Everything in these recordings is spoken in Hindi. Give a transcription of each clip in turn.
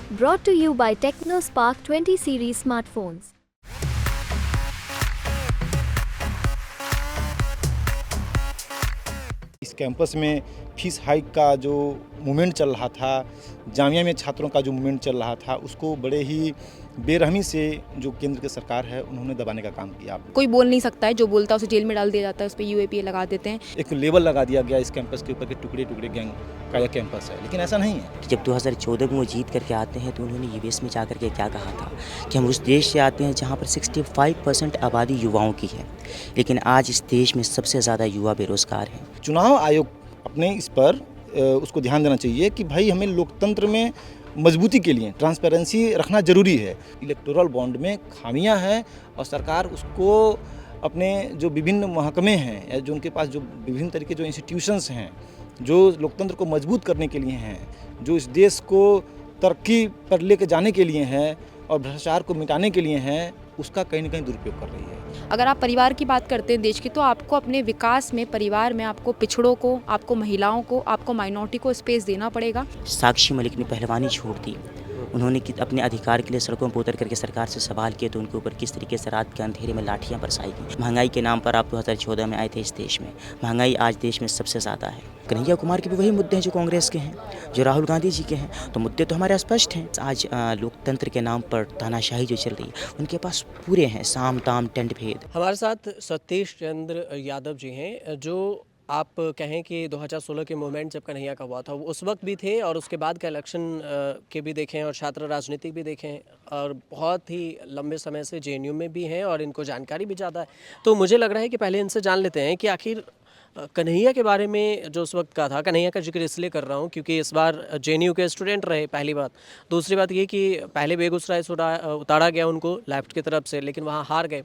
Brought to you by TechnoSpark 20 series smartphones. इस कैंपस में फीस हाइक का जो मूवमेंट चल रहा था, जामिया में छात्रों का जो मूवमेंट चल रहा था, उसको बड़े ही बेरहमी से जो केंद्र की सरकार है उन्होंने दबाने का काम किया। कोई बोल नहीं सकता है, जो बोलता है उसे जेल में डाल दिया जाता है, उस पर यूएपीए लगा देते हैं। एक लेबल लगा दिया गया इस कैंपस के ऊपर कि टुकड़े टुकड़े गैंग का यह कैंपस है, लेकिन ऐसा नहीं है। जब 2014 में वो जीत करके आते हैं तो उन्होंने यूएस में जाकर के क्या कहा था कि हम उस देश से आते हैं जहाँ पर 65% आबादी युवाओं की है, लेकिन आज इस देश में सबसे ज़्यादा युवा बेरोज़गार हैं। चुनाव आयोग अपने इस पर उसको ध्यान देना चाहिए कि भाई हमें लोकतंत्र में मजबूती के लिए ट्रांसपेरेंसी रखना जरूरी है। इलेक्टोरल बॉन्ड में खामियां हैं और सरकार उसको अपने जो विभिन्न महकमे हैं या जो उनके पास जो विभिन्न तरीके जो इंस्टीट्यूशंस हैं जो लोकतंत्र को मजबूत करने के लिए हैं, जो इस देश को तरक्की पर लेकर जाने के लिए हैं और भ्रष्टाचार को मिटाने के लिए हैं, उसका कहीं ना कहीं दुरुपयोग कर रही है। अगर आप परिवार की बात करते हैं देश की, तो आपको अपने विकास में परिवार में आपको पिछड़ों को, आपको महिलाओं को, आपको माइनॉरिटी को स्पेस देना पड़ेगा। साक्षी मलिक ने पहलवानी छोड़ दी, उन्होंने अपने अधिकार के लिए सड़कों पर उतर करके सरकार से सवाल किए तो उनके ऊपर किस तरीके से रात के अंधेरे में लाठियां बरसाई गई। महंगाई के नाम पर आप 2014 में आए थे इस देश में, महंगाई आज देश में सबसे ज़्यादा है। कन्हैया कुमार के भी वही मुद्दे हैं जो कांग्रेस के हैं, जो राहुल गांधी जी के हैं, तो मुद्दे तो हमारे स्पष्ट हैं। आज लोकतंत्र के नाम पर तानाशाही जो चल रही है उनके पास पूरे हैं साम दाम टेंट भेद। हमारे साथ सतीश चंद्र यादव जी हैं, जो आप कहें कि 2016 के मूवमेंट जब कन्हैया का हुआ था वो उस वक्त भी थे और उसके बाद का इलेक्शन के भी देखें और छात्र राजनीति भी देखें और बहुत ही लंबे समय से जेएनयू में भी हैं और इनको जानकारी भी ज़्यादा है। तो मुझे लग रहा है कि पहले इनसे जान लेते हैं कि आखिर कन्हैया के बारे में जो उस वक्त का था, कन्हैया का जिक्र इसलिए कर रहा हूँ क्योंकि इस बार जेएनयू के स्टूडेंट रहे, पहली बात। दूसरी बात ये कि पहले बेगूसराय से उतारा गया उनको लेफ्ट की तरफ से, लेकिन वहाँ हार गए।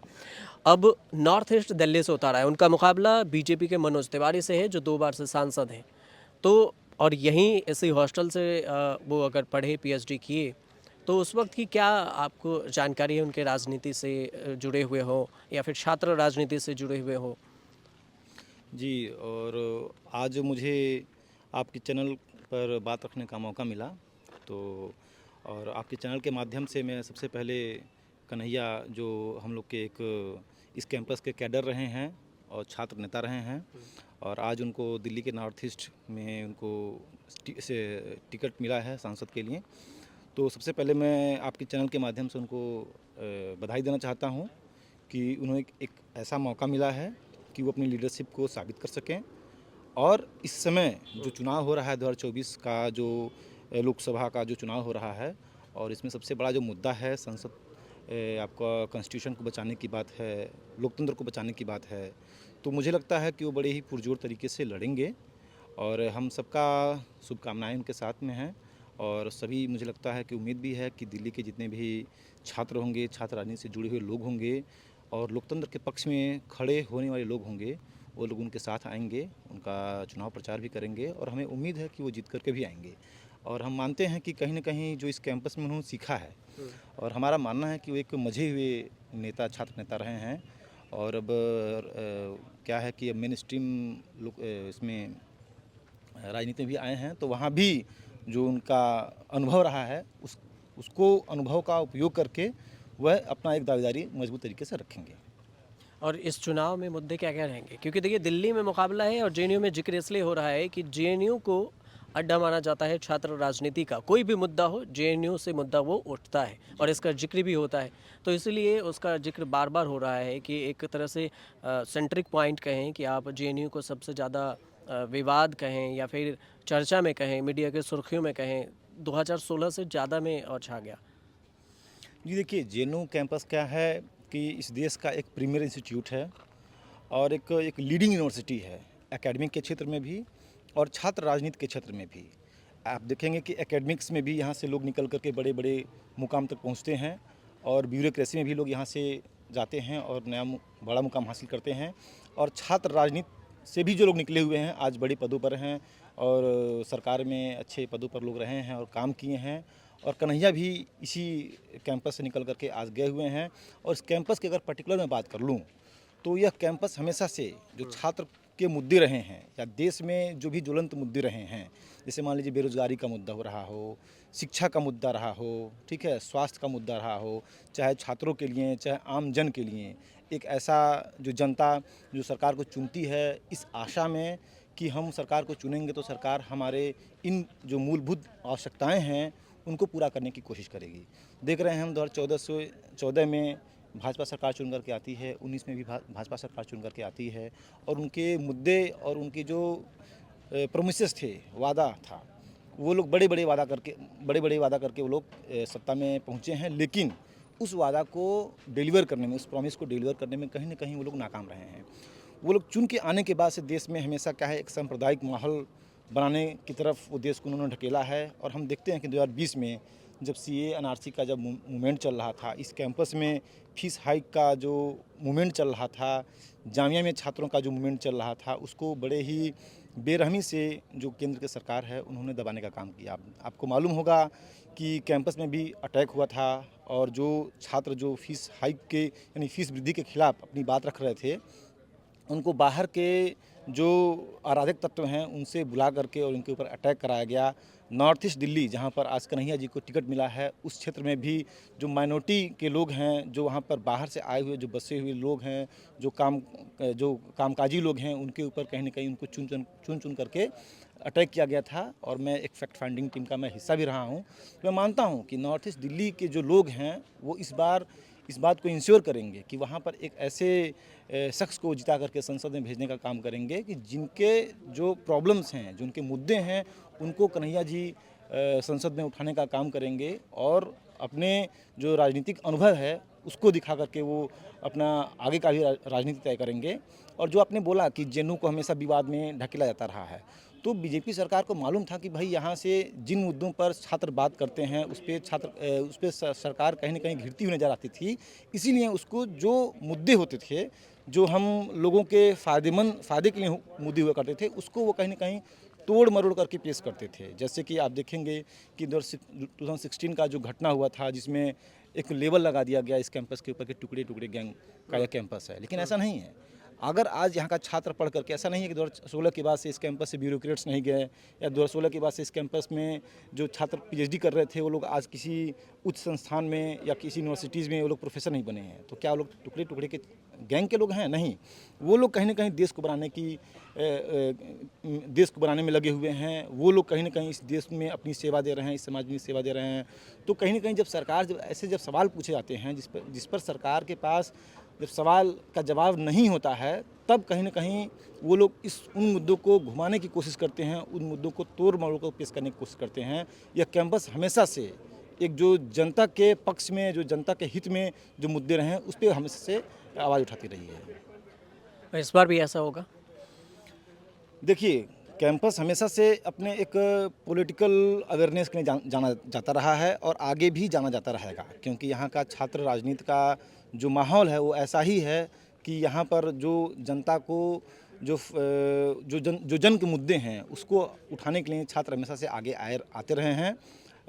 अब नॉर्थ ईस्ट दिल्ली से उतारा है, उनका मुकाबला बीजेपी के मनोज तिवारी से है जो 2 बार से सांसद हैं। तो और यहीं इसी हॉस्टल से वो अगर पढ़े, पीएचडी किए, तो उस वक्त की क्या आपको जानकारी है उनके राजनीति से जुड़े हुए हो या फिर छात्र राजनीति से जुड़े हुए हो? जी, और आज मुझे आपके चैनल पर बात रखने का मौका मिला, तो और आपके चैनल के माध्यम से मैं सबसे पहले कन्हैया जो हम लोग के एक इस कैंपस के कैडर रहे हैं और छात्र नेता रहे हैं और आज उनको दिल्ली के नॉर्थ ईस्ट में उनको टिकट मिला है सांसद के लिए, तो सबसे पहले मैं आपके चैनल के माध्यम से उनको बधाई देना चाहता हूं कि उन्हें एक ऐसा मौका मिला है कि वो अपनी लीडरशिप को साबित कर सकें। और इस समय जो चुनाव हो रहा है 2024 का, जो लोकसभा का जो चुनाव हो रहा है, और इसमें सबसे बड़ा जो मुद्दा है संसद आपका कॉन्स्टिट्यूशन को बचाने की बात है, लोकतंत्र को बचाने की बात है, तो मुझे लगता है कि वो बड़े ही पुरजोर तरीके से लड़ेंगे और हम सबका शुभकामनाएं उनके साथ में हैं। और सभी मुझे लगता है कि उम्मीद भी है कि दिल्ली के जितने भी छात्र होंगे, छात्र राजनीति से जुड़े हुए लोग होंगे और लोकतंत्र के पक्ष में खड़े होने वाले लोग होंगे, वो लोग उनके साथ आएंगे, उनका चुनाव प्रचार भी करेंगे और हमें उम्मीद है कि वो जीत करके भी आएंगे। और हम मानते हैं कि कहीं ना कहीं जो इस कैंपस में उन्होंने सीखा है और हमारा मानना है कि वो एक मजे हुए नेता, छात्र नेता रहे हैं और अब क्या है कि अब मेन स्ट्रीम लोग इसमें राजनीति में भी आए हैं, तो वहाँ भी जो उनका अनुभव रहा है उसको अनुभव का उपयोग करके वह अपना एक दावेदारी मजबूत तरीके से रखेंगे। और इस चुनाव में मुद्दे क्या क्या रहेंगे? क्योंकि देखिए दिल्ली में मुकाबला है और जेएनयू में जिक्र इसलिए हो रहा है कि जेएनयू को अड्डा माना जाता है छात्र राजनीति का। कोई भी मुद्दा हो, जेएनयू से मुद्दा वो उठता है और इसका जिक्र भी होता है, तो इसलिए उसका जिक्र बार बार हो रहा है कि एक तरह से सेंट्रिक पॉइंट कहें कि आप जेएनयू को सबसे ज़्यादा विवाद कहें या फिर चर्चा में कहें, मीडिया के सुर्खियों में कहें, 2016 से ज़्यादा में और छा गया। जी देखिए, जेएनयू कैंपस क्या है कि इस देश का एक प्रीमियर इंस्टीट्यूट है और एक लीडिंग यूनिवर्सिटी है, एकेडमिक के क्षेत्र में भी और छात्र राजनीति के क्षेत्र में भी। आप देखेंगे कि एकेडमिक्स में भी यहाँ से लोग निकल करके बड़े बड़े मुकाम तक पहुँचते हैं और ब्यूरोक्रेसी में भी लोग यहाँ से जाते हैं और नया बड़ा मुकाम हासिल करते हैं। और छात्र राजनीति से भी जो लोग निकले हुए हैं आज बड़े पदों पर हैं और सरकार में अच्छे पदों पर लोग रहे हैं और काम किए हैं। और कन्हैया भी इसी कैंपस से निकल करके आज गए हुए हैं। और इस कैंपस की अगर पर्टिकुलर मैं बात कर लूँ तो यह कैंपस हमेशा से जो छात्र के मुद्दे रहे हैं या देश में जो भी ज्वलंत मुद्दे रहे हैं, जैसे मान लीजिए बेरोजगारी का मुद्दा हो रहा हो, शिक्षा का मुद्दा रहा हो, ठीक है, स्वास्थ्य का मुद्दा रहा हो, चाहे छात्रों के लिए चाहे आम जन के लिए, एक ऐसा जो जनता जो सरकार को चुनती है इस आशा में कि हम सरकार को चुनेंगे तो सरकार हमारे इन जो मूलभूत आवश्यकताएं हैं उनको पूरा करने की कोशिश करेगी। देख रहे हैं हम 2014 में भाजपा सरकार चुन करके आती है, 19 में भी भाजपा सरकार चुन करके आती है और उनके मुद्दे और उनके जो प्रोमिसेस थे, वादा था, वो लोग बड़े बड़े वादा करके वो लोग सत्ता में पहुँचे हैं, लेकिन उस वादा को डिलीवर करने में, उस प्रॉमिस को डिलीवर करने में कहीं ना कहीं वो लोग नाकाम रहे हैं। वो लोग चुन के आने के बाद से देश में हमेशा क्या है, एक सांप्रदायिक माहौल बनाने की तरफ वो देश को उन्होंने ढकेला है। और हम देखते हैं कि 2020 में जब CAA NRC का जब मूवमेंट चल रहा था, इस कैंपस में फीस हाइक का जो मूवमेंट चल रहा था, जामिया में छात्रों का जो मूवमेंट चल रहा था, उसको बड़े ही बेरहमी से जो केंद्र की सरकार है उन्होंने दबाने का काम किया। आपको मालूम होगा कि कैंपस में भी अटैक हुआ था और जो छात्र जो फीस हाइक के यानी फीस वृद्धि के खिलाफ अपनी बात रख रहे थे, उनको बाहर के जो अराजक तत्व हैं उनसे बुला करके और उनके ऊपर अटैक कराया गया। नॉर्थ ईस्ट दिल्ली, जहां पर आज कन्हैया जी को टिकट मिला है, उस क्षेत्र में भी जो माइनॉरिटी के लोग हैं, जो वहां पर बाहर से आए हुए जो बसे हुए लोग हैं, जो कामकाजी लोग हैं, उनके ऊपर कहीं ना कहीं उनको चुन करके अटैक किया गया था। और मैं एक फैक्ट फाइंडिंग टीम का मैं हिस्सा भी रहा हूँ। मैं मानता हूँ कि नॉर्थ ईस्ट दिल्ली के जो लोग हैं वो इस बार इस बात को इंश्योर करेंगे कि वहाँ पर एक ऐसे शख्स को जिता करके संसद में भेजने का काम करेंगे कि जिनके जो प्रॉब्लम्स हैं, जो उनके मुद्दे हैं, उनको कन्हैया जी संसद में उठाने का काम करेंगे और अपने जो राजनीतिक अनुभव है उसको दिखा करके वो अपना आगे का भी राजनीति तय करेंगे। और जो आपने बोला कि जेएनयू को हमेशा विवाद में ढकेला जाता रहा है, तो बीजेपी सरकार को मालूम था कि भाई यहाँ से जिन मुद्दों पर छात्र बात करते हैं उस पर सरकार कहीं ना कहीं घिरती हुई नजर आती थी। इसीलिए उसको जो मुद्दे होते थे, जो हम लोगों के फ़ायदे के लिए मुद्दे हुआ करते थे, उसको वो कहीं ना कहीं तोड़ मरोड़ करके पेश करते थे। जैसे कि आप देखेंगे कि 2016 का जो घटना हुआ था, जिसमें एक लेबल लगा दिया गया इस कैंपस के ऊपर कि टुकड़े टुकड़े गैंग का यह कैंपस है, लेकिन ऐसा नहीं है। अगर आज यहाँ का छात्र पढ़ करके, ऐसा नहीं है कि 2016 के बाद से इस कैंपस से ब्यूरोक्रेट्स नहीं गए या 2016 के बाद से इस कैंपस में जो छात्र PhD कर रहे थे वो लोग आज किसी उच्च संस्थान में या किसी यूनिवर्सिटीज़ में वो लोग प्रोफेसर नहीं बने हैं। तो क्या वो लोग टुकड़े टुकड़े के गैंग के लोग हैं? नहीं, वो लोग कहीं ना कहीं देश को बनाने में लगे हुए हैं। वो लोग कहीं ना कहीं इस देश में अपनी सेवा दे रहे हैं, इस समाज में सेवा दे रहे हैं। तो कहीं ना कहीं जब सवाल पूछे जाते हैं जिस पर सरकार के पास जब सवाल का जवाब नहीं होता है, तब कहीं ना कहीं वो लोग उन मुद्दों को घुमाने की कोशिश करते हैं, उन मुद्दों को तोड़ मरोड़ कर पेश करने की कोशिश करते हैं। यह कैंपस हमेशा से एक जो जनता के पक्ष में, जो जनता के हित में जो मुद्दे रहे हैं उस पर हमेशा से आवाज़ उठाती रही है। इस बार भी ऐसा होगा? देखिए, कैंपस हमेशा से अपने एक पॉलिटिकल अवेयरनेस के लिए जाना जाता रहा है और आगे भी जाना जाता रहेगा, क्योंकि यहाँ का छात्र राजनीति का जो माहौल है वो ऐसा ही है कि यहाँ पर जो जनता को जो जन के मुद्दे हैं उसको उठाने के लिए छात्र हमेशा से आगे आते रहे हैं।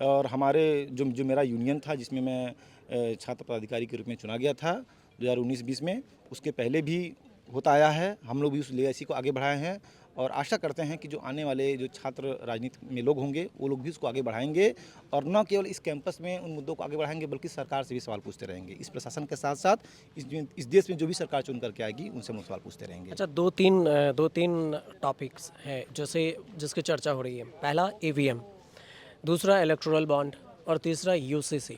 और हमारे जो मेरा यूनियन था, जिसमें मैं छात्र पदाधिकारी के रूप में चुना गया था 2019-20 में, उसके पहले भी होता आया है। हम लोग भी उस लेगेसी को आगे बढ़ाए हैं और आशा करते हैं कि जो आने वाले जो छात्र राजनीति में लोग होंगे वो लोग भी उसको आगे बढ़ाएंगे और न केवल इस कैंपस में उन मुद्दों को आगे बढ़ाएंगे बल्कि सरकार से भी सवाल पूछते रहेंगे। इस प्रशासन के साथ साथ इस देश में जो भी सरकार चुन करके आएगी उनसे हम सवाल पूछते रहेंगे। अच्छा, दो तीन टॉपिक्स हैं जिसकी चर्चा हो रही है। पहला EVM, दूसरा इलेक्टोरल बॉन्ड और तीसरा UCC।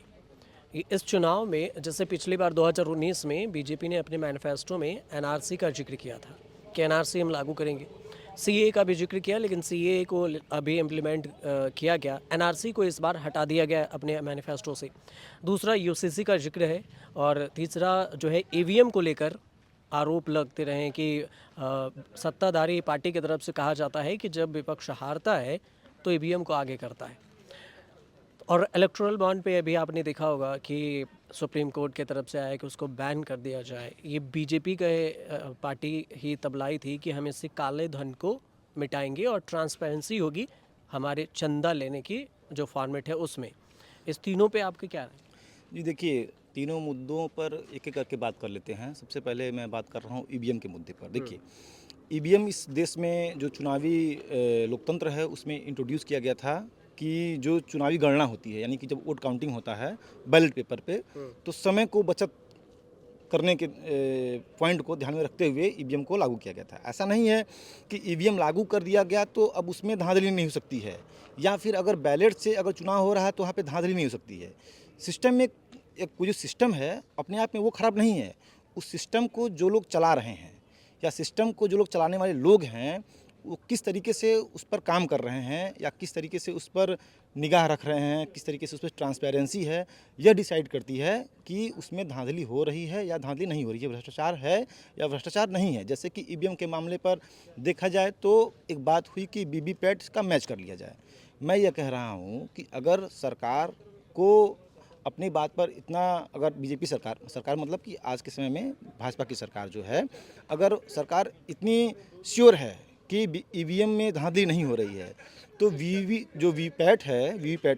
इस चुनाव में जैसे पिछली बार 2019 में बीजेपी ने अपने मैनिफेस्टो में NRC का जिक्र किया था कि NRC हम लागू करेंगे, CAA का भी जिक्र किया, लेकिन CAA को अभी इम्प्लीमेंट किया गया, NRC को इस बार हटा दिया गया अपने मैनिफेस्टो से। दूसरा UCC का जिक्र है और तीसरा जो है EVM को लेकर आरोप लगते रहे कि सत्ताधारी पार्टी की तरफ से कहा जाता है कि जब विपक्ष हारता है तो EVM को आगे करता है। और इलेक्टोरल बॉन्ड पे अभी आपने देखा होगा कि सुप्रीम कोर्ट की तरफ से आया कि उसको बैन कर दिया जाए। ये बीजेपी का पार्टी ही तबलाई थी कि हम इससे काले धन को मिटाएंगे और ट्रांसपेरेंसी होगी हमारे चंदा लेने की जो फॉर्मेट है उसमें। इस तीनों पे आपके क्या है? जी देखिए, तीनों मुद्दों पर एक एक करके बात कर लेते हैं। सबसे पहले मैं बात कर रहा हूँ EVM के मुद्दे पर। देखिए, ईवीएम इस देश में जो चुनावी लोकतंत्र है उसमें इंट्रोड्यूस किया गया था कि जो चुनावी गणना होती है, यानी कि जब वोट काउंटिंग होता है बैलेट पेपर पे, तो समय को बचत करने के पॉइंट को ध्यान में रखते हुए ईवीएम को लागू किया गया था। ऐसा नहीं है कि ईवीएम लागू कर दिया गया तो अब उसमें धांधली नहीं हो सकती है, या फिर अगर बैलेट से अगर चुनाव हो रहा है तो वहाँ पे धांधली नहीं हो सकती है। सिस्टम में एक जो सिस्टम है अपने आप में वो खराब नहीं है, उस सिस्टम को जो लोग चला रहे हैं या सिस्टम को जो लोग चलाने वाले लोग हैं वो किस तरीके से उस पर काम कर रहे हैं या किस तरीके से उस पर निगाह रख रहे हैं, किस तरीके से उस पर ट्रांसपेरेंसी है, यह डिसाइड करती है कि उसमें धांधली हो रही है या धांधली नहीं हो रही है, भ्रष्टाचार है या भ्रष्टाचार नहीं है। जैसे कि ईवीएम के मामले पर देखा जाए तो एक बात हुई कि वीवीपैट का मैच कर लिया जाए। मैं यह कह रहा हूँ कि अगर सरकार को अपनी बात पर इतना, अगर बीजेपी सरकार मतलब कि आज के समय में भाजपा की सरकार जो है, अगर सरकार इतनी श्योर है कि ईवीएम में धांधली नहीं हो रही है तो वीवीपैट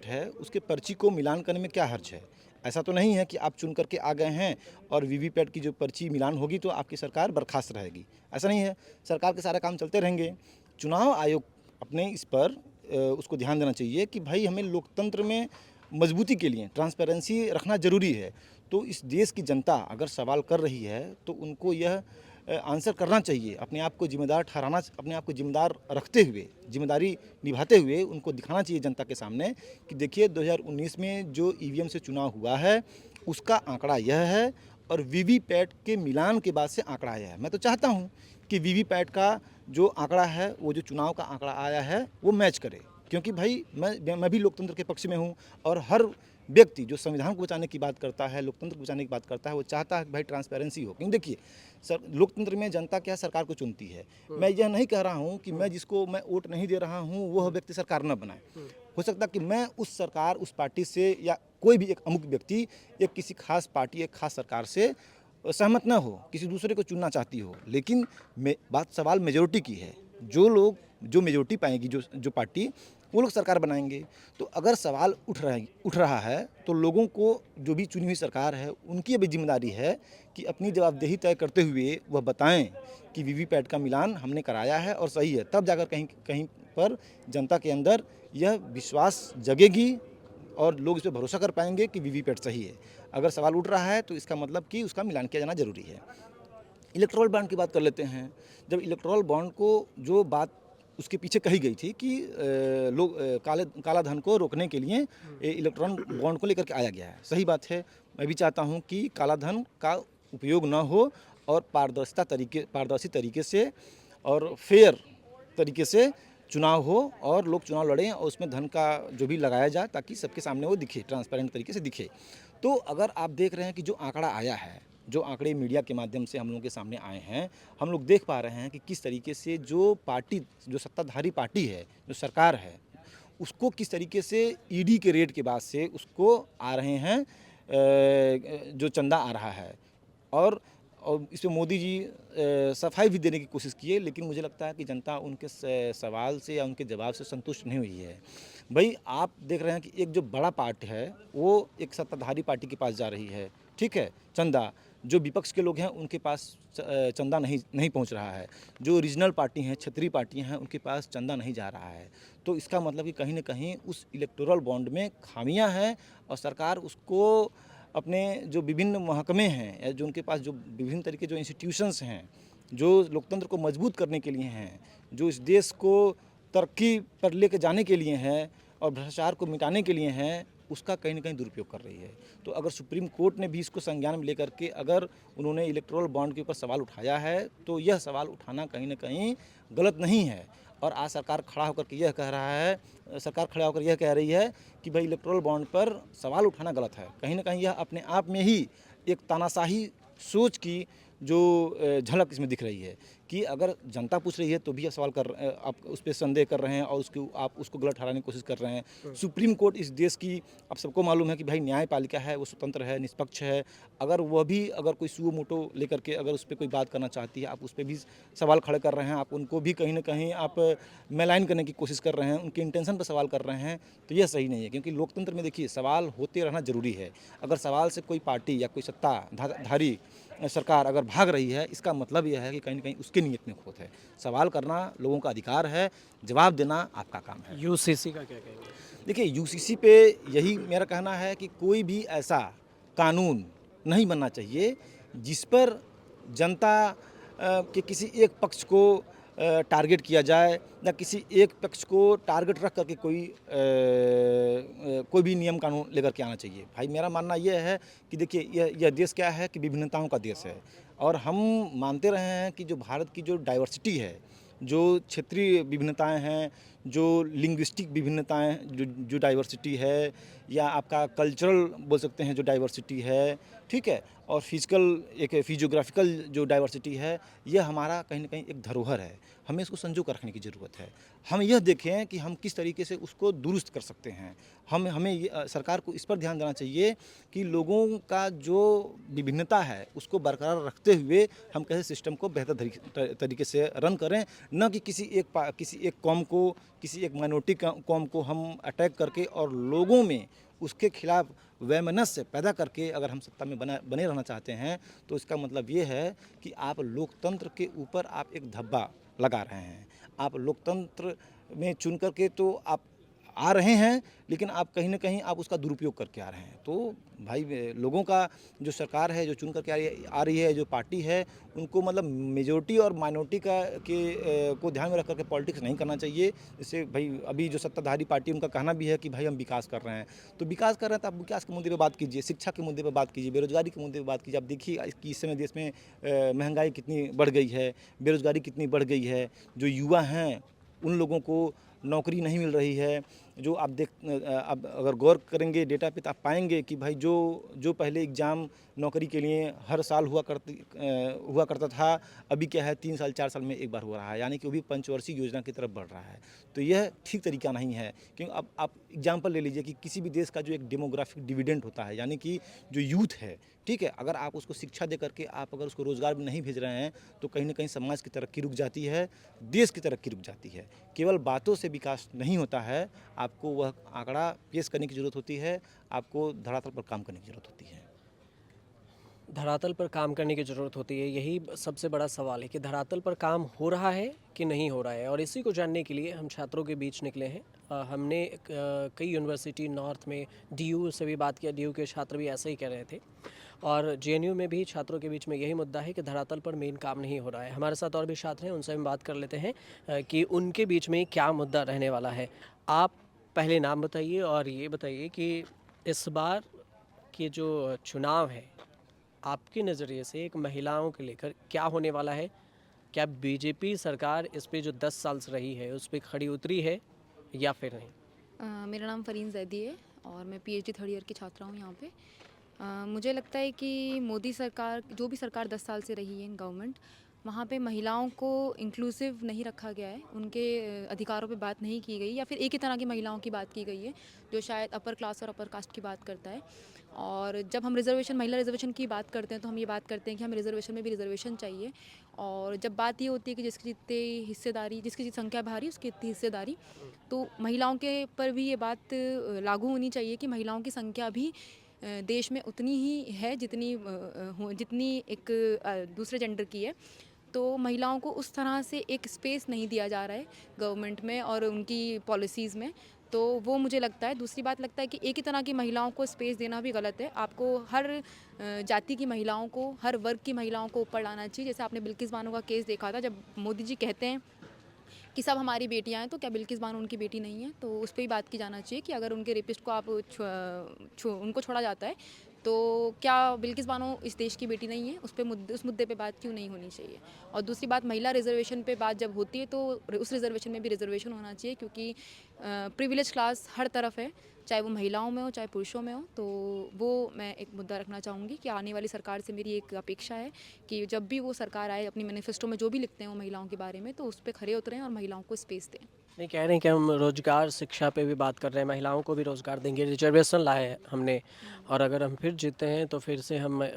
है उसके पर्ची को मिलान करने में क्या हर्ज है। ऐसा तो नहीं है कि आप चुन करके आ गए हैं और वीवीपैट की जो पर्ची मिलान होगी तो आपकी सरकार बर्खास्त रहेगी, ऐसा नहीं है। सरकार के सारे काम चलते रहेंगे। चुनाव आयोग अपने इस पर उसको ध्यान देना चाहिए कि भाई हमें लोकतंत्र में मजबूती के लिए ट्रांसपेरेंसी रखना ज़रूरी है। तो इस देश की जनता अगर सवाल कर रही है तो उनको यह आंसर करना चाहिए, अपने आप को जिम्मेदार ठहराना, अपने आप को जिम्मेदार रखते हुए, जिम्मेदारी निभाते हुए उनको दिखाना चाहिए जनता के सामने कि देखिए 2019 में जो ईवीएम से चुनाव हुआ है उसका आंकड़ा यह है और वीवीपैट के मिलान के बाद से आंकड़ा आया है। मैं तो चाहता हूँ कि वीवीपैट का जो आंकड़ा है, वो जो चुनाव का आंकड़ा आया है वो मैच करे, क्योंकि भाई मैं भी लोकतंत्र के पक्ष में हूँ और हर व्यक्ति जो संविधान को बचाने की बात करता है, लोकतंत्र को बचाने की बात करता है, वो चाहता है कि भाई ट्रांसपेरेंसी हो। क्योंकि देखिए सर, लोकतंत्र में जनता क्या सरकार को चुनती है। मैं यह नहीं कह रहा हूँ कि मैं जिसको मैं वोट नहीं दे रहा हूँ वह व्यक्ति सरकार न बनाए। हो सकता कि मैं उस सरकार, उस पार्टी से या कोई भी एक अमुक व्यक्ति एक किसी खास पार्टी, एक खास सरकार से सहमत न हो, किसी दूसरे को चुनना चाहती हो, लेकिन बात सवाल मेजोरिटी की है। जो लोग, जो मेजोरिटी पाएगी जो पार्टी, वो लोग सरकार बनाएंगे। तो अगर सवाल उठ रहा है तो लोगों को, जो भी चुनी हुई सरकार है, उनकी अभी जिम्मेदारी है कि अपनी जवाबदेही तय करते हुए वह बताएं कि वीवीपैट का मिलान हमने कराया है और सही है। तब जाकर कहीं पर जनता के अंदर यह विश्वास जगेगी और लोग इस पर भरोसा कर पाएंगे कि वीवीपैट सही है। अगर सवाल उठ रहा है तो इसका मतलब कि उसका मिलान किया जाना जरूरी है। इलेक्टोरल बॉन्ड की बात कर लेते हैं। जब इलेक्टोरल बॉन्ड को जो बात उसके पीछे कही गई थी कि लोग काला धन को रोकने के लिए इलेक्ट्रॉन बॉन्ड को लेकर के आया गया है, सही बात है। मैं भी चाहता हूं कि काला धन का उपयोग न हो और पारदर्शी तरीके से और फेयर तरीके से चुनाव हो और लोग चुनाव लड़ें और उसमें धन का जो भी लगाया जाए ताकि सबके सामने वो दिखे, ट्रांसपेरेंट तरीके से दिखे। तो अगर आप देख रहे हैं कि जो आंकड़ा आया है, जो आंकड़े मीडिया के माध्यम से हम लोगों के सामने आए हैं, हम लोग देख पा रहे हैं कि किस तरीके से जो पार्टी, जो सत्ताधारी पार्टी है, जो सरकार है, उसको किस तरीके से ईडी के रेड के बाद से उसको आ रहे हैं जो चंदा आ रहा है। और इस पर मोदी जी सफाई भी देने की कोशिश किए, लेकिन मुझे लगता है कि जनता उनके सवाल से या उनके जवाब से संतुष्ट नहीं हुई है। भाई आप देख रहे हैं कि एक जो बड़ा पार्ट है वो एक सत्ताधारी पार्टी के पास जा रही है, ठीक है, चंदा। जो विपक्ष के लोग हैं उनके पास चंदा नहीं पहुंच रहा है। जो रीजनल पार्टी हैं, क्षेत्रीय पार्टियां हैं, उनके पास चंदा नहीं जा रहा है। तो इसका मतलब कि कहीं ना कहीं उस इलेक्टोरल बॉन्ड में खामियां हैं और सरकार उसको अपने जो विभिन्न महकमे हैं या जो उनके पास जो विभिन्न तरीके जो इंस्टीट्यूशंस हैं, जो लोकतंत्र को मजबूत करने के लिए हैं, जो इस देश को तरक्की पर लेकर जाने के लिए हैं और भ्रष्टाचार को मिटाने के लिए हैं, उसका कहीं ना कहीं दुरुपयोग कर रही है। तो अगर सुप्रीम कोर्ट ने भी इसको संज्ञान में लेकर के अगर उन्होंने इलेक्टोरल बॉन्ड के ऊपर सवाल उठाया है तो यह सवाल उठाना कहीं ना कहीं गलत नहीं है। और आज सरकार खड़ा होकर के यह कह रहा है, सरकार खड़ा होकर यह कह रही है कि भाई इलेक्टोरल बॉन्ड पर सवाल उठाना गलत है। कहीं ना कहीं यह अपने आप में ही एक तानाशाही सोच की जो झलक इसमें दिख रही है कि अगर जनता पूछ रही है तो भी आप सवाल आप उस पर संदेह कर रहे हैं और आप उसको गलत ठहराने की कोशिश कर रहे हैं। सुप्रीम कोर्ट इस देश की, आप सबको मालूम है कि भाई न्यायपालिका है, वो स्वतंत्र है, निष्पक्ष है। अगर वह भी अगर कोई सुओ मोटो लेकर के अगर उस पर कोई बात करना चाहती है, आप उस पर भी सवाल खड़े कर रहे हैं, आप उनको भी कहीं ना कहीं आप मैलाइन करने की कोशिश कर रहे हैं, उनके इंटेंशन पर सवाल कर रहे हैं, तो यह सही नहीं है। क्योंकि लोकतंत्र में देखिए सवाल होते रहना जरूरी है। अगर सवाल से कोई पार्टी या कोई सत्ताधारी सरकार अगर भाग रही है, इसका मतलब यह है कि कहीं ना कहीं उसके आपकी नीयत में खोट है। सवाल करना लोगों का अधिकार है, जवाब देना आपका काम है। यूसीसी का क्या कहेंगे? देखिए, यूसीसी पे यही मेरा कहना है कि कोई भी ऐसा कानून नहीं बनना चाहिए जिस पर जनता के किसी एक पक्ष को टारगेट किया जाए, या किसी एक पक्ष को टारगेट रख करके कोई भी नियम कानून लेकर के आना चाहिए। भाई मेरा मानना यह है कि देखिए, यह देश क्या है कि विभिन्नताओं का देश है, और हम मानते रहे हैं कि जो भारत की जो डाइवर्सिटी है, जो क्षेत्रीय विभिन्नताएं हैं, जो लिंग्विस्टिक विभिन्नताएं, जो डाइवर्सिटी है, या आपका कल्चरल बोल सकते हैं जो डाइवर्सिटी है, ठीक है, और फिजियोग्राफिकल जो डाइवर्सिटी है, यह हमारा कहीं ना कहीं एक धरोहर है। हमें इसको संजो कर रखने की ज़रूरत है। हम यह देखें कि हम किस तरीके से उसको दुरुस्त कर सकते हैं। हमें सरकार को इस पर ध्यान देना चाहिए कि लोगों का जो विभिन्नता है उसको बरकरार रखते हुए हम कैसे सिस्टम को बेहतर तरीके से रन करें, न कि किसी एक कौम को, किसी एक माइनॉरिटी कौम को हम अटैक करके और लोगों में उसके खिलाफ वैमनस्य पैदा करके अगर हम सत्ता में बने रहना चाहते हैं, तो इसका मतलब ये है कि आप लोकतंत्र के ऊपर आप एक धब्बा लगा रहे हैं। आप लोकतंत्र में चुन करके तो आप आ रहे हैं, लेकिन आप कहीं ना कहीं आप उसका दुरुपयोग करके आ रहे हैं। तो भाई लोगों का जो सरकार है, जो चुन करके आ रही है, जो पार्टी है, उनको मतलब मेजोरिटी और माइनॉरिटी को ध्यान में रख करके पॉलिटिक्स नहीं करना चाहिए। जैसे भाई अभी जो सत्ताधारी पार्टी, उनका कहना भी है कि भाई हम विकास कर रहे हैं, तो विकास कर रहे हैं तो आप विकास के मुद्दे पे बात कीजिए, शिक्षा के मुद्दे पे बात कीजिए, बेरोजगारी के मुद्दे पे बात कीजिए। आप देखिए कि इस समय देश में महंगाई कितनी बढ़ गई है, बेरोजगारी कितनी बढ़ गई है, जो युवा हैं उन लोगों को नौकरी नहीं मिल रही है। जो आप अगर गौर करेंगे डेटा पे, तो आप पाएंगे कि भाई जो पहले एग्ज़ाम नौकरी के लिए हर साल हुआ करता था, अभी क्या है 3 साल 4 साल में एक बार हो रहा है, यानी कि वो भी पंचवर्षीय योजना की तरफ बढ़ रहा है। तो यह ठीक तरीका नहीं है, क्योंकि अब आप एग्जाम्पल ले लीजिए कि किसी भी देश का जो एक डेमोग्राफिक डिविडेंड होता है, यानी कि जो यूथ है, ठीक है, अगर आप उसको शिक्षा दे करके आप अगर उसको रोज़गार में नहीं भेज रहे हैं, तो कहीं ना कहीं समाज की तरक्की रुक जाती है, देश की तरक्की रुक जाती है। केवल बातों से विकास नहीं होता है, आपको वह आंकड़ा पेश करने की ज़रूरत होती है, आपको धरातल पर काम करने की ज़रूरत होती है। धरातल पर काम करने की ज़रूरत होती है, यही सबसे बड़ा सवाल है कि धरातल पर काम हो रहा है कि नहीं हो रहा है। और इसी को जानने के लिए हम छात्रों के बीच निकले हैं। हमने कई यूनिवर्सिटी नॉर्थ में DU से भी बात किया, DU के छात्र भी ऐसे ही कह रहे थे, और JNU में भी छात्रों के बीच में यही मुद्दा है कि धरातल पर मेन काम नहीं हो रहा है। हमारे साथ और भी छात्र हैं, उनसे हम बात कर लेते हैं कि उनके बीच में क्या मुद्दा रहने वाला है। आप पहले नाम बताइए और ये बताइए कि इस बार के जो चुनाव है, आपके नज़रिए से एक महिलाओं के लेकर क्या होने वाला है? क्या बीजेपी सरकार इस पे जो 10 साल से रही है उस पे खड़ी उतरी है या फिर नहीं? मेरा नाम फरीन जैदी है और मैं PhD 3rd ईयर की छात्रा हूँ यहाँ पे। मुझे लगता है कि मोदी सरकार, जो भी सरकार 10 साल से रही है गवर्नमेंट, वहाँ पे महिलाओं को इंक्लूसिव नहीं रखा गया है, उनके अधिकारों पे बात नहीं की गई, या फिर एक ही तरह की महिलाओं की बात की गई है जो शायद अपर क्लास और अपर कास्ट की बात करता है। और जब हम महिला रिजर्वेशन की बात करते हैं, तो हम ये बात करते हैं कि हमें रिजर्वेशन में भी रिजर्वेशन चाहिए। और जब बात ये होती है कि जिसकी जितनी हिस्सेदारी, जिसकी संख्या भारी उसकी इतनी हिस्सेदारी, तो महिलाओं के पर भी ये बात लागू होनी चाहिए कि महिलाओं की संख्या भी देश में उतनी ही है जितनी एक दूसरे जेंडर की है। तो महिलाओं को उस तरह से एक स्पेस नहीं दिया जा रहा है गवर्नमेंट में और उनकी पॉलिसीज़ में, तो वो मुझे लगता है। दूसरी बात लगता है कि एक ही तरह की महिलाओं को स्पेस देना भी गलत है। आपको हर जाति की महिलाओं को, हर वर्ग की महिलाओं को ऊपर लाना चाहिए। जैसे आपने बिल्किस बानो का केस देखा था, जब मोदी जी कहते हैं कि सब हमारी बेटियां हैं, तो क्या बिल्किस बानो उनकी बेटी नहीं है? तो उस पर भी बात की जाना चाहिए कि अगर उनके रेपिस्ट को आप उनको छोड़ा जाता है, तो क्या बिल्किस बानो इस देश की बेटी नहीं है? उस मुद्दे पे बात क्यों नहीं होनी चाहिए? और दूसरी बात, महिला रिजर्वेशन पे बात जब होती है तो उस रिजर्वेशन में भी रिजर्वेशन होना चाहिए, क्योंकि प्रिविलेज क्लास हर तरफ है, चाहे वो महिलाओं में हो चाहे पुरुषों में हो। तो वो मैं एक मुद्दा रखना चाहूँगी कि आने वाली सरकार से मेरी एक अपेक्षा है कि जब भी वो सरकार आए, अपनी मैनिफेस्टो में जो भी लिखते हैं वो महिलाओं के बारे में, तो उस पर खरे उतरें और महिलाओं को स्पेस दें। नहीं कह रहे हैं कि हम रोजगार शिक्षा पे भी बात कर रहे हैं, महिलाओं को भी रोजगार देंगे, रिजर्वेशन लाए हैं हमने, और अगर हम फिर जीते हैं तो फिर से हम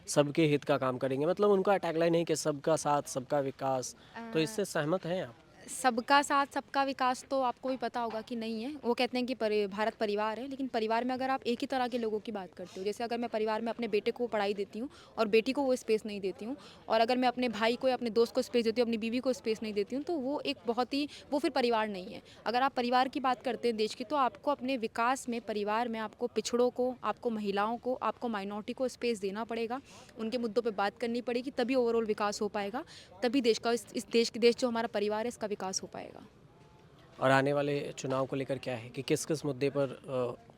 सबके हित का काम करेंगे। मतलब उनका टैगलाइन है कि सबका साथ सबका विकास। तो इससे सहमत हैं आप? सबका साथ सबका विकास तो आपको भी पता होगा कि नहीं है। वो कहते हैं कि भारत परिवार है, लेकिन परिवार में अगर आप एक ही तरह के लोगों की बात करते हो, जैसे अगर मैं परिवार में अपने बेटे को पढ़ाई देती हूँ और बेटी को वो स्पेस नहीं देती हूँ, और अगर मैं अपने भाई को या अपने दोस्त को स्पेस देती हूँ, अपनी बीवी को स्पेस नहीं देती हूँ, तो वो एक बहुत ही, वो फिर परिवार नहीं है। अगर आप परिवार की बात करते हैं देश की, तो आपको अपने विकास में, परिवार में आपको पिछड़ों को, आपको महिलाओं को, आपको माइनॉरिटी को स्पेस देना पड़ेगा, उनके मुद्दों पर बात करनी पड़ेगी, तभी ओवरऑल विकास हो पाएगा, तभी देश का, इस देश जो हमारा परिवार है इसका विकास हो पाएगा। और आने वाले चुनाव को लेकर क्या है कि किस किस मुद्दे पर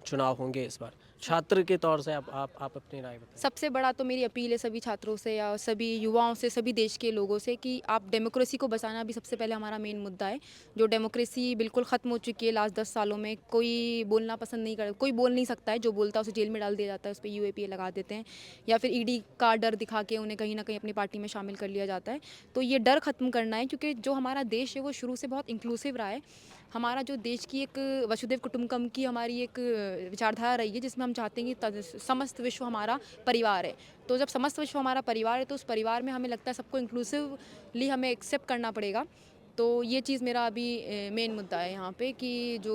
चुनाव होंगे इस बार? छात्र के तौर से आप अपनी राय बताएं। सबसे बड़ा तो मेरी अपील है सभी छात्रों से या सभी युवाओं से, सभी देश के लोगों से, कि आप डेमोक्रेसी को बचाना भी सबसे पहले हमारा मेन मुद्दा है। जो डेमोक्रेसी बिल्कुल ख़त्म हो चुकी है लास्ट 10 सालों में, कोई बोलना पसंद नहीं कर, कोई बोल नहीं सकता है, जो बोलता है उसे जेल में डाल दिया जाता है, उस पर UAPA लगा देते हैं, या फिर ED का डर दिखा के उन्हें कहीं ना कहीं अपनी पार्टी में शामिल कर लिया जाता है। तो ये डर ख़त्म करना है, क्योंकि जो हमारा देश है वो शुरू से बहुत इंक्लूसिव रहा है। हमारा जो देश की एक वसुधैव कुटुंबकम की हमारी एक विचारधारा रही है, जिसमें हम चाहते हैं कि समस्त विश्व हमारा परिवार है। तो जब समस्त विश्व हमारा परिवार है, तो उस परिवार में हमें लगता है सबको इंक्लूसिवली हमें एक्सेप्ट करना पड़ेगा। तो ये चीज़ मेरा अभी मेन मुद्दा है यहाँ पे, कि जो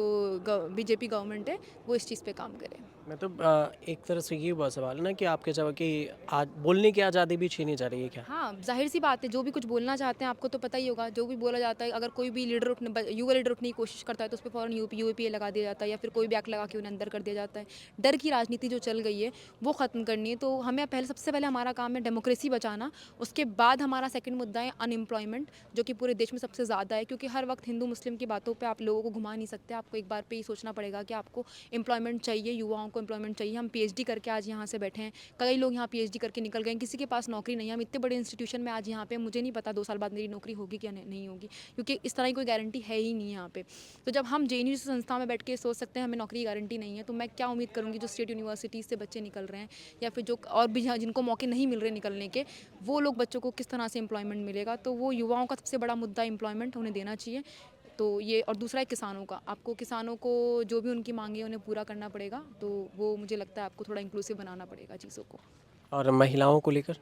BJP गवर्नमेंट है वो इस चीज़ पे काम करे। मतलब एक तरह से ये हुआ सवाल ना कि आपके जवाब कि आज बोलने की आज़ादी भी छीनी जा रही है क्या? हाँ, ज़ाहिर सी बात है, जो भी कुछ बोलना चाहते हैं आपको तो पता ही होगा, जो भी बोला जाता है, अगर कोई भी लीडर युवा लीडर उठने की कोशिश करता है तो उस पर फ़ौरन UAPA लगा दिया जाता है, या फिर कोई भी एक्ट लगा के उन्हें अंदर कर दिया जाता है। डर की राजनीति जो चल गई है वो ख़त्म करनी है। तो हमें सबसे पहले हमारा काम है डेमोक्रेसी बचाना, उसके बाद हमारा सेकंड मुद्दा है अनएम्प्लॉयमेंट, जो कि पूरे देश में सबसे ज़्यादा है, क्योंकि हर वक्त हिंदू मुस्लिम की बातों पर आप लोगों को घुमा नहीं सकते। आपको एक बार पे ही सोचना पड़ेगा कि आपको एम्प्लॉयमेंट चाहिए, युवाओं को एम्प्लॉयमेंट चाहिए। हम PhD करके आज यहाँ से बैठे हैं, कई लोग यहाँ PhD करके निकल गए हैं, किसी के पास नौकरी नहीं है। हम इतने बड़े इंस्टीट्यूशन में आज यहाँ पे, मुझे नहीं पता 2 साल बाद मेरी नौकरी होगी क्या नहीं होगी, क्योंकि इस तरह की कोई गारंटी है ही नहीं यहाँ पे। तो जब हम JNU जैसी संस्था में बैठ के सोच सकते हैं हमें नौकरी की गारंटी नहीं है, तो मैं क्या उम्मीद करूँगी जो स्टेट यूनिवर्सिटीज़ से बच्चे निकल रहे हैं, या फिर जो और भी जिनको मौके नहीं मिल रहे निकलने के, वो लोग बच्चों को किस तरह से एम्प्लॉयमेंट मिलेगा। तो वो युवाओं का सबसे बड़ा मुद्दा एम्प्लॉयमेंट, उन्हें देना चाहिए। तो ये, और दूसरा है किसानों का, आपको किसानों को जो भी उनकी मांगे उन्हें पूरा करना पड़ेगा। तो वो मुझे लगता है आपको थोड़ा इंक्लूसिव बनाना पड़ेगा चीज़ों को। और महिलाओं को लेकर?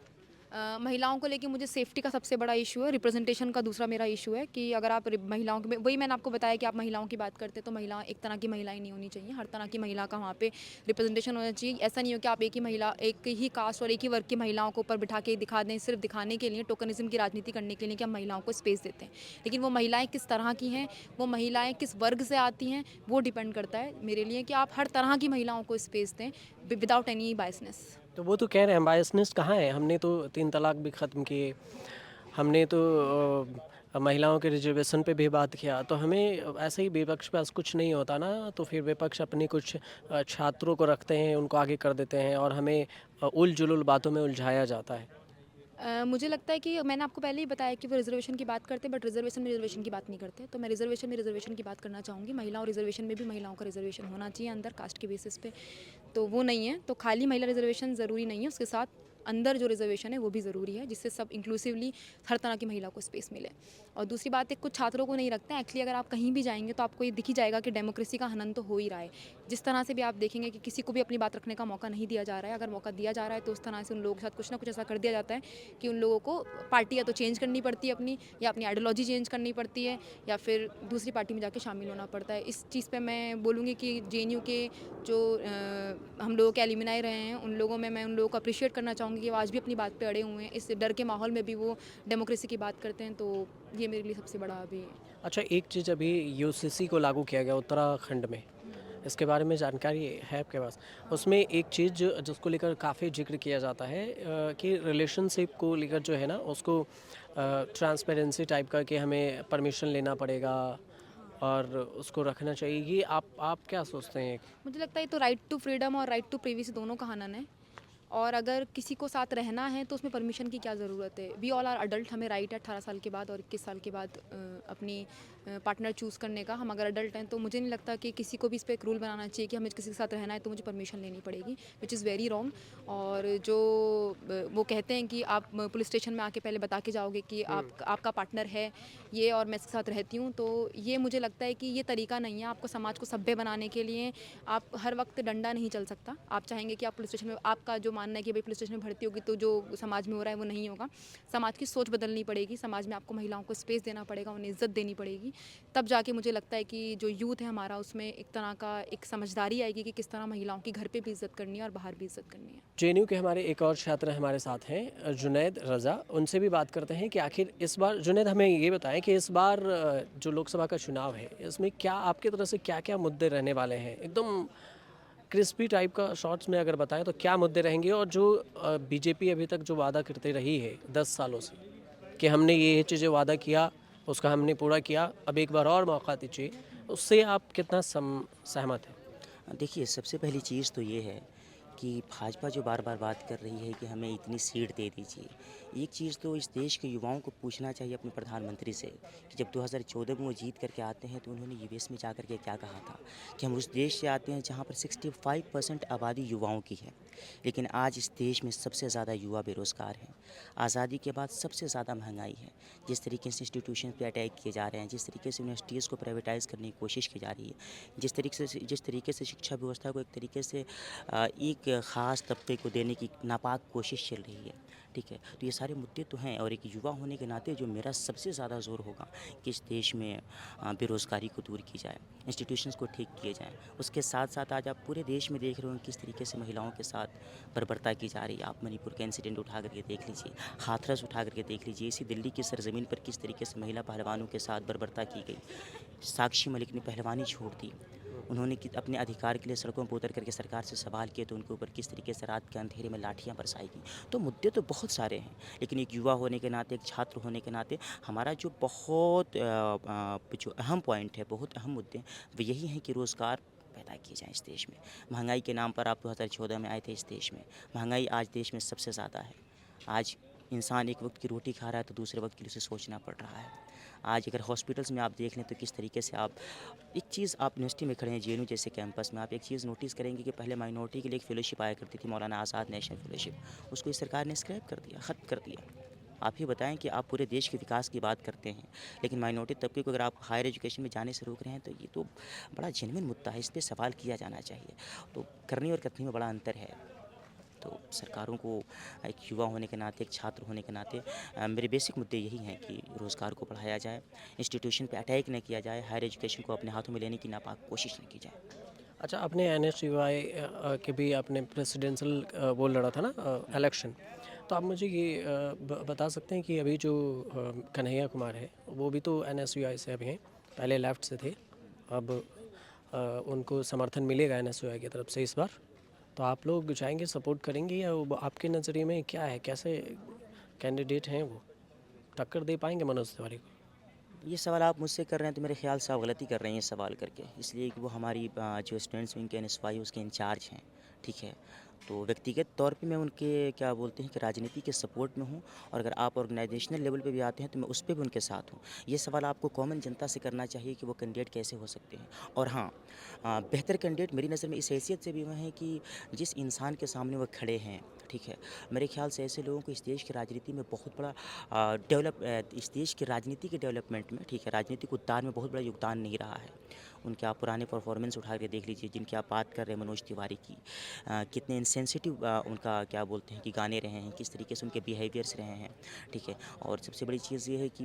महिलाओं को लेके मुझे सेफ्टी का सबसे बड़ा इशू है, रिप्रेजेंटेशन का दूसरा मेरा इशू है, कि अगर आप महिलाओं के, वही मैंने आपको बताया कि आप महिलाओं की बात करते हैं, तो महिला एक तरह की महिलाएं नहीं होनी चाहिए, हर तरह की महिला का वहाँ पे रिप्रेजेंटेशन होना चाहिए। ऐसा नहीं हो कि आप एक ही महिला, एक ही कास्ट और एक ही वर्ग की महिलाओं को ऊपर बिठा के दिखा दें, सिर्फ दिखाने के लिए, टोकनिज्म की राजनीति करने के लिए कि हम महिलाओं को स्पेस देते हैं। लेकिन वो महिलाएँ किस तरह की हैं, वो महिलाएँ किस वर्ग से आती हैं, वो डिपेंड करता है मेरे लिए, कि आप हर तरह की महिलाओं को स्पेस दें विदाउट एनी बायसनेस। तो वो तो कह रहे हैं बायसनेस कहाँ है? हमने तो 3 तलाक भी ख़त्म किए, हमने तो महिलाओं के रिजर्वेशन पे भी बात किया। तो हमें ऐसे ही विपक्ष के पास कुछ नहीं होता ना, तो फिर विपक्ष अपनी कुछ छात्रों को रखते हैं, उनको आगे कर देते हैं और हमें उल-जुलूल बातों में उलझाया जाता है। मुझे लगता है कि मैंने आपको पहले ही बताया कि वो रिजर्वेशन की बात करते हैं, बट रिजर्वेशन में रिजर्वेशन की बात नहीं करते। तो मैं रिजर्वेशन में रिजर्वेशन की बात करना चाहूँगी। महिलाओं रिजर्वेशन में भी महिलाओं का रिजर्वेशन होना चाहिए अंदर, कास्ट के बेसिस पे, तो वो नहीं है। तो खाली महिला रिजर्वेशन ज़रूरी नहीं है, उसके साथ अंदर जो रिजर्वेशन है वो भी ज़रूरी है, जिससे सब इंक्लूसिवली हर तरह की महिला को स्पेस मिले। और दूसरी बात है, कुछ छात्रों को नहीं रखते हैं। एक्चुअली अगर आप कहीं भी जाएंगे तो आपको ये दिख ही जाएगा कि डेमोक्रेसी का हनन तो हो ही रहा है। जिस तरह से भी आप देखेंगे कि किसी को भी अपनी बात रखने का मौका नहीं दिया जा रहा है। अगर मौका दिया जा रहा है तो उस तरह से उन लोगों के साथ कुछ ना कुछ ऐसा कर दिया जाता है कि उन लोगों को पार्टी या तो चेंज करनी पड़ती है अपनी, या अपनी आइडियोलॉजी चेंज करनी पड़ती है, या फिर दूसरी पार्टी में जाके शामिल होना पड़ता है। इस चीज़ पे मैं बोलूँगी कि JNU के जो हम लोगों के एलुमनाई रहे हैं, उन लोगों में मैं उन लोगों को अप्रिशिएट करना चाहूँगी कि वो आज भी अपनी बात पे अड़े हुए हैं। इस डर के माहौल में भी वो डेमोक्रेसी की बात करते हैं। तो ये मेरे लिए सबसे बड़ा अभी। अच्छा, एक चीज़ अभी UCC को लागू किया गया उत्तराखंड में, इसके बारे में जानकारी है आपके पास? उसमें एक चीज़ जिसको लेकर काफ़ी जिक्र किया जाता है कि रिलेशनशिप को लेकर जो है ना, उसको ट्रांसपेरेंसी टाइप का, कि हमें परमिशन लेना पड़ेगा और उसको रखना चाहिए। ये आप क्या सोचते हैं? मुझे लगता है तो राइट टू फ्रीडम और राइट टू प्रिवेसी दोनों का हनन है। और अगर किसी को साथ रहना है तो उसमें परमिशन की क्या ज़रूरत है। वी ऑल आर अडल्ट, हमें राइट है 18 साल के बाद और 21 साल के बाद अपनी पार्टनर चूज़ करने का। हम अगर अडल्ट हैं तो मुझे नहीं लगता कि किसी को भी इस पे एक रूल बनाना चाहिए कि हमें किसी के साथ रहना है तो मुझे परमिशन लेनी पड़ेगी, विच इज़ वेरी रॉन्ग। और जो वो कहते हैं कि आप पुलिस स्टेशन में आके पहले बता के जाओगे कि आपका पार्टनर है ये और मैं इसके साथ रहती हूँ, तो ये मुझे लगता है कि ये तरीका नहीं है। आपको समाज को सभ्य बनाने के लिए आप हर वक्त डंडा नहीं चल सकता। आप चाहेंगे कि आप पुलिस स्टेशन में, आपका जो मानना है कि भाई पुलिस स्टेशन में भर्ती होगी तो जो समाज में हो रहा है वो नहीं होगा। समाज की सोच बदलनी पड़ेगी, समाज में आपको महिलाओं को स्पेस देना पड़ेगा, उन्हें इज्जत देनी पड़ेगी। तब जाके मुझे लगता है कि जो यूथ है हमारा उसमें एक तरह का एक समझदारी आएगी कि किस तरह महिलाओं की घर पे भी इज्जत करनी है और बाहर भी इज्जत करनी है। जेएनयू के हमारे एक और छात्र हमारे साथ हैं जुनैद रज़ा, उनसे भी बात करते हैं कि आखिर इस बार जुनैद हमें ये बताएं कि इस बार जो लोकसभा का चुनाव है इसमें क्या आपकी तरफ से क्या क्या मुद्दे रहने वाले हैं, एकदम क्रिस्पी टाइप का शॉर्ट्स में अगर बताएं तो क्या मुद्दे रहेंगे, और जो बीजेपी अभी तक जो वादा करते रही है 10 सालों से कि हमने ये चीज़ें वादा किया उसका हमने पूरा किया, अब एक बार और मौका दीजिए, उससे आप कितना सहमत हैं? देखिए, सबसे पहली चीज़ तो ये है कि भाजपा जो बार बार बात कर रही है कि हमें इतनी सीट दे दीजिए, एक चीज़ तो इस देश के युवाओं को पूछना चाहिए अपने प्रधानमंत्री से कि जब 2014 में वो जीत करके आते हैं तो उन्होंने यूएस में जा कर के क्या कहा था कि हम उस देश से आते हैं जहाँ पर 65% आबादी युवाओं की है, लेकिन आज इस देश में सबसे ज़्यादा युवा बेरोज़गार हैं। आज़ादी के बाद सबसे ज़्यादा महंगाई है। जिस तरीके से इंस्टीट्यूशन पे अटैक किए जा रहे हैं, जिस तरीके से यूनिवर्सिटीज़ को प्राइवेटाइज़ करने की कोशिश की जा रही है, जिस तरीके से शिक्षा व्यवस्था को एक तरीके से एक ख़ास तबके को देने की नापाक कोशिश चल रही है, ठीक है। तो ये सारे मुद्दे तो हैं, और एक युवा होने के नाते जो मेरा सबसे ज़्यादा ज़ोर होगा कि इस देश में बेरोज़गारी को दूर की जाए, इंस्टीट्यूशंस को ठीक किए जाएँ। उसके साथ साथ आज आप पूरे देश में देख रहे हो किस तरीके से महिलाओं के साथ बर्बरता की जा रही है। आप मणिपुर का इंसिडेंट उठा करके देख लीजिए, हाथरस उठा करके देख लीजिए, इसी दिल्ली की सरजमीन पर किस तरीके से महिला पहलवानों के साथ बर्बरता की गई। साक्षी मलिक ने पहलवानी छोड़ दी, उन्होंने अपने अधिकार के लिए सड़कों पर उतर करके सरकार से सवाल किए तो उनके ऊपर किस तरीके से रात के अंधेरे में लाठियां बरसाई गई। तो मुद्दे तो बहुत सारे हैं, लेकिन एक युवा होने के नाते, एक छात्र होने के नाते हमारा जो बहुत जो अहम पॉइंट है, बहुत अहम मुद्दे हैं, वो यही हैं कि रोज़गार पैदा किए जाएँ इस देश में। महंगाई के नाम पर आप 2014 में आए थे इस देश में, महंगाई आज देश में सबसे ज़्यादा है। आज इंसान एक वक्त की रोटी खा रहा है तो दूसरे वक्त के लिए उसे सोचना पड़ रहा है। आज अगर हॉस्पिटल्स में आप देख लें तो किस तरीके से आप एक चीज़, आप यूनिवर्सिटी में खड़े हैं, जेएनयू जैसे कैंपस में, आप एक चीज़ नोटिस करेंगे कि पहले माइनॉरिटी के लिए एक फेलोशिप आया करती थी, मौलाना आज़ाद नेशनल फेलोशिप, उसको इस सरकार ने स्क्रैप कर दिया, ख़त्म कर दिया। आप ही बताएं कि आप पूरे देश के विकास की बात करते हैं, लेकिन माइनॉरिटी तबके को अगर आप हायर एजुकेशन में जाने से रोक रहे हैं तो ये तो बड़ा जेन्युइन मुद्दा है, इस पर सवाल किया जाना चाहिए। तो करनी और कथनी में बड़ा अंतर है। तो सरकारों को एक युवा होने के नाते, एक छात्र होने के नाते मेरे बेसिक मुद्दे यही हैं कि रोज़गार को बढ़ाया जाए, इंस्टीट्यूशन पे अटैक न किया जाए, हायर एजुकेशन को अपने हाथों में लेने की नापाक कोशिश न की जाए। अच्छा, आपने एनएसयूआई के भी आपने प्रेसिडेंशियल वो लड़ा था ना इलेक्शन, तो आप मुझे ये बता सकते हैं कि अभी जो कन्हैया कुमार है वो भी तो एनएसयूआई से अभी हैं, पहले लेफ्ट से थे, अब उनको समर्थन मिलेगा एनएसयूआई की तरफ से इस बार, तो आप लोग जाएंगे, सपोर्ट करेंगे, या वो आपके नज़रिए में क्या है, कैसे कैंडिडेट हैं वो, टक्कर दे पाएंगे मनोज तिवारी को? ये सवाल आप मुझसे कर रहे हैं तो मेरे ख्याल से आप गलती कर रहे हैं ये सवाल करके, इसलिए कि वो हमारी जो स्टूडेंट्स विंग के एनएसवाई उसके इंचार्ज हैं, ठीक है। तो व्यक्तिगत तौर पे मैं उनके क्या बोलते हैं कि राजनीति के सपोर्ट में हूँ, और अगर आप ऑर्गेनाइजेशनल लेवल पे भी आते हैं तो मैं उस पे भी उनके साथ हूँ। ये सवाल आपको कॉमन जनता से करना चाहिए कि वो कैंडिडेट कैसे हो सकते हैं। और हाँ, बेहतर कैंडिडेट मेरी नज़र में इस हैसियत से भी वह हैं कि जिस इंसान के सामने वो खड़े हैं, ठीक है, मेरे ख्याल से ऐसे लोगों को इस देश की राजनीति में बहुत बड़ा इस देश की राजनीति के डेवलपमेंट में, ठीक है, राजनीतिक उद्धार में बहुत बड़ा योगदान नहीं रहा है। उनके आप पुराने परफॉर्मेंस उठा के देख लीजिए, जिनकी आप बात कर रहे हैं मनोज तिवारी की, कितने इनसेंसिटिव उनका क्या बोलते हैं कि गाने रहे हैं, किस तरीके से उनके बिहेवियर्स रहे हैं, ठीक है। और सबसे बड़ी चीज़ ये है कि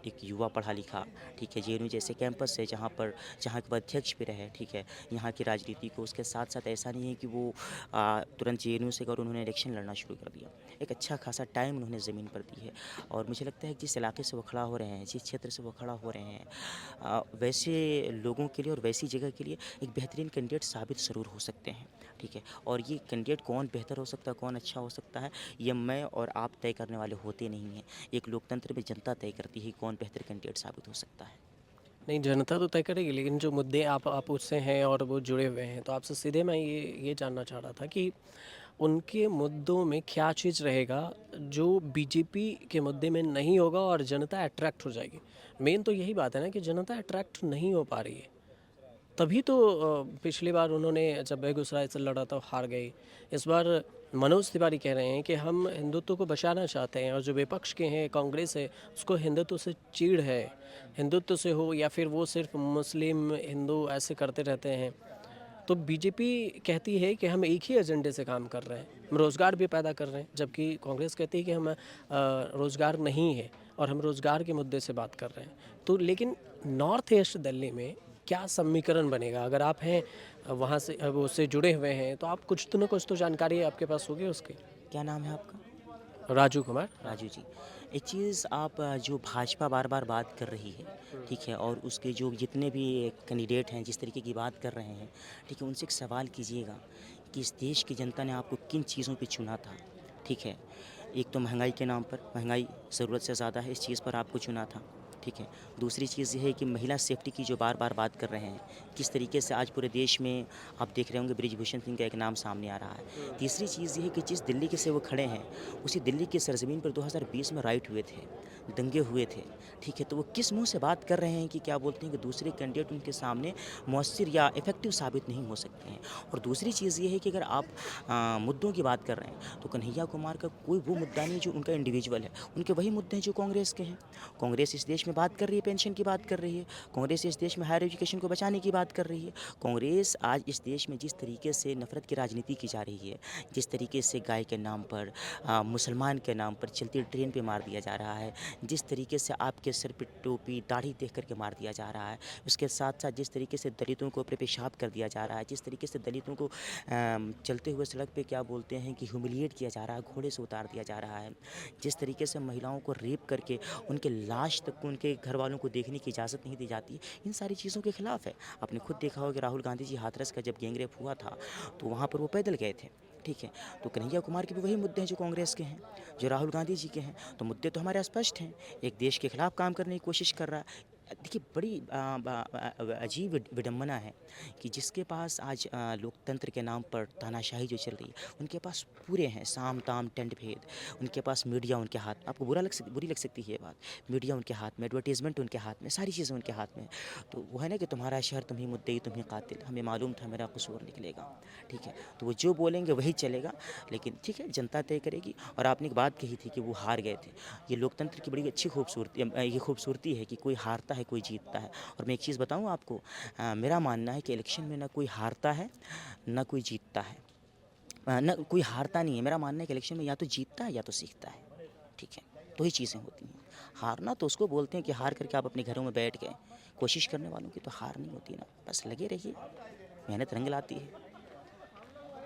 एक युवा पढ़ा लिखा, ठीक है, जेएनयू जैसे कैंपस है जहाँ के वो अध्यक्ष भी रहे, ठीक है, यहाँ की राजनीति को, उसके साथ साथ ऐसा नहीं है कि वो तुरंत जेएनयू से और उन्होंने इलेक्शन लड़ना शुरू कर दिया, एक अच्छा खासा टाइम उन्होंने ज़मीन पर दी है। और मुझे लगता है कि जिस इलाके से वो खड़ा हो रहे हैं, जिस क्षेत्र से वो खड़ा हो रहे हैं, वैसे लोगों के लिए और वैसी जगह के लिए एक बेहतरीन कैंडिडेट साबित ज़रूर हो सकते हैं, ठीक है। और ये कैंडिडेट कौन बेहतर हो सकता है, कौन अच्छा हो सकता है, ये मैं और आप तय करने वाले होते नहीं हैं। एक लोकतंत्र में जनता तय करती है कौन बेहतर कैंडिडेट साबित हो सकता है। नहीं, जनता तो तय करेगी, लेकिन जो मुद्दे आप उससे हैं और वो जुड़े हुए हैं, तो आपसे सीधे मैं ये जानना चाह रहा था कि उनके मुद्दों में क्या चीज़ रहेगा जो बीजेपी के मुद्दे में नहीं होगा और जनता अट्रैक्ट हो जाएगी। मेन तो यही बात है ना कि जनता अट्रैक्ट नहीं हो पा रही है। तभी तो पिछली बार उन्होंने जब बेगूसराय से लड़ा तो हार गए। इस बार मनोज तिवारी कह रहे हैं कि हम हिंदुत्व को बचाना चाहते हैं, और जो विपक्ष के हैं कांग्रेस है, उसको हिंदुत्व से चिढ़ है। हिंदुत्व से हो या फिर वो सिर्फ मुस्लिम हिंदू ऐसे करते रहते हैं। तो बीजेपी कहती है कि हम एक ही एजेंडे से काम कर रहे हैं, हम रोज़गार भी पैदा कर रहे हैं, जबकि कांग्रेस कहती है कि हम रोज़गार नहीं है और हम रोज़गार के मुद्दे से बात कर रहे हैं। तो लेकिन नॉर्थ ईस्ट दिल्ली में क्या समीकरण बनेगा? अगर आप हैं वहाँ से, वो उससे जुड़े हुए हैं, तो आप कुछ तो जानकारी आपके पास होगी उसकी। क्या नाम है आपका? राजू कुमार। राजू जी, एक चीज़ आप जो भाजपा बार बार बात कर रही है, ठीक है, और उसके जो जितने भी कैंडिडेट हैं जिस तरीके की बात कर रहे हैं, ठीक है, उनसे एक सवाल कीजिएगा कि इस देश की जनता ने आपको किन चीज़ों पे चुना था, ठीक है। एक तो महंगाई के नाम पर, महंगाई ज़रूरत से ज़्यादा है, इस चीज़ पर आपको चुना था, ठीक है। दूसरी चीज़ ये है कि महिला सेफ्टी की जो बार बार बात कर रहे हैं, किस तरीके से आज पूरे देश में आप देख रहे होंगे ब्रिजभूषण सिंह का एक नाम सामने आ रहा है। तीसरी चीज़ ये है कि जिस दिल्ली के से वो खड़े हैं, उसी दिल्ली की सरजमीन पर 2020 में राइट हुए थे, दंगे हुए थे, ठीक है। तो वो किस मुंह से बात कर रहे हैं कि क्या बोलते हैं कि दूसरे कैंडिडेट उनके सामने मौसर या इफेक्टिव साबित नहीं हो सकते हैं। और दूसरी चीज़ ये है कि अगर आप मुद्दों की बात कर रहे हैं, तो कन्हैया कुमार का कोई वो मुद्दा नहीं जो उनका इंडिविजुअल है, उनके वही मुद्दे हैं जो कांग्रेस के हैं। कांग्रेस इस देश में बात कर रही है, पेंशन की बात कर रही है, कांग्रेस इस देश में हायर एजुकेशन को बचाने की बात कर रही है। कांग्रेस आज इस देश में जिस तरीके से नफरत की राजनीति की जा रही है, जिस तरीके से गाय के नाम पर, मुसलमान के नाम पर चलती ट्रेन पे मार दिया जा रहा है, जिस तरीके से आपके सिर पे टोपी दाढ़ी देख करके मार दिया जा रहा है, उसके साथ साथ जिस तरीके से दलितों को ऊपर पेशाब कर दिया जा रहा है, जिस तरीके से दलितों को चलते हुए सड़क पे क्या बोलते हैं कि ह्यूमिलिएट किया जा रहा है, घोड़े से उतार दिया जा रहा है, जिस तरीके से महिलाओं को रेप करके उनके लाश तक को उनके घर वालों को देखने की इजाज़त नहीं दी जाती, इन सारी चीज़ों के खिलाफ है। आपने खुद देखा होगा कि राहुल गांधी जी हाथरस का जब गैंगरेप हुआ था, तो वहाँ पर वो पैदल गए थे, ठीक है। तो कन्हैया कुमार के भी वही मुद्दे हैं जो कांग्रेस के हैं, जो राहुल गांधी जी के हैं। तो मुद्दे तो हमारे स्पष्ट हैं, एक देश के खिलाफ काम करने की कोशिश कर रहा है। देखिए, बड़ी अजीब विडम्बना है कि जिसके पास आज लोकतंत्र के नाम पर तानाशाही जो चल रही है, उनके पास पूरे हैं साम दाम टेंट भेद, उनके पास मीडिया उनके हाथ में। आपको बुरी लग सकती है ये बात, मीडिया उनके हाथ में, एडवर्टीजमेंट उनके हाथ में, सारी चीज़ें उनके हाथ में। तो वो है ना कि तुम्हारा शहर तुम ही मुद्दई तुम ही कातिल, हमें मालूम था मेरा कसूर निकलेगा, ठीक है। तो वो जो बोलेंगे वही चलेगा, लेकिन ठीक है, जनता तय करेगी। और आपने एक बात कही थी कि वो हार गए थे, ये लोकतंत्र की बड़ी अच्छी खूबसूरती है कि कोई हारता है कोई जीतता है। और मैं एक चीज़ बताऊं आपको, मेरा मानना है कि इलेक्शन में ना कोई हारता है ना कोई जीतता है, ना कोई हारता नहीं है। मेरा मानना है कि इलेक्शन में या तो जीतता है या तो सीखता है, ठीक है। दो ही चीज़ें होती हैं। हारना तो उसको बोलते हैं कि हार करके आप अपने घरों में बैठ गए, कोशिश करने वालों की तो हार नहीं होती ना, बस लगे रहिए, मेहनत रंग लाती है।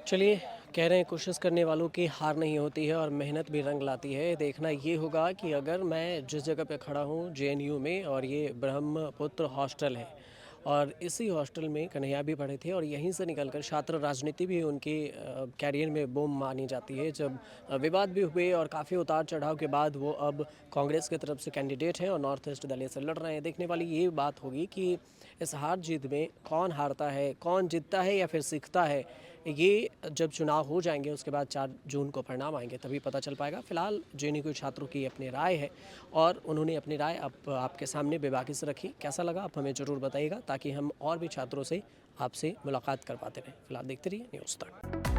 चलिए, कह रहे हैं कोशिश करने वालों की हार नहीं होती है और मेहनत भी रंग लाती है। देखना ये होगा कि अगर मैं जिस जगह पे खड़ा हूँ जेएनयू में, और ये ब्रह्मपुत्र हॉस्टल है, और इसी हॉस्टल में कन्हैया भी पढ़े थे, और यहीं से निकलकर छात्र राजनीति भी उनके कैरियर में बूम मानी जाती है। जब विवाद भी हुए और काफ़ी उतार चढ़ाव के बाद वो अब कांग्रेस की तरफ से कैंडिडेट हैं और नॉर्थ ईस्ट दिल्ली से लड़ रहे हैं। देखने वाली ये बात होगी कि इस हार जीत में कौन हारता है, कौन जीतता है या फिर सीखता है। ये जब चुनाव हो जाएंगे उसके बाद 4 जून को परिणाम आएंगे, तभी पता चल पाएगा। फिलहाल जेएनयू छात्रों की अपनी राय है और उन्होंने अपनी राय अब आपके सामने बेबाकी से रखी। कैसा लगा आप हमें ज़रूर बताइएगा, ताकि हम और भी छात्रों से आपसे मुलाकात कर पाते रहें। फिलहाल देखते रहिए न्यूज़ तक।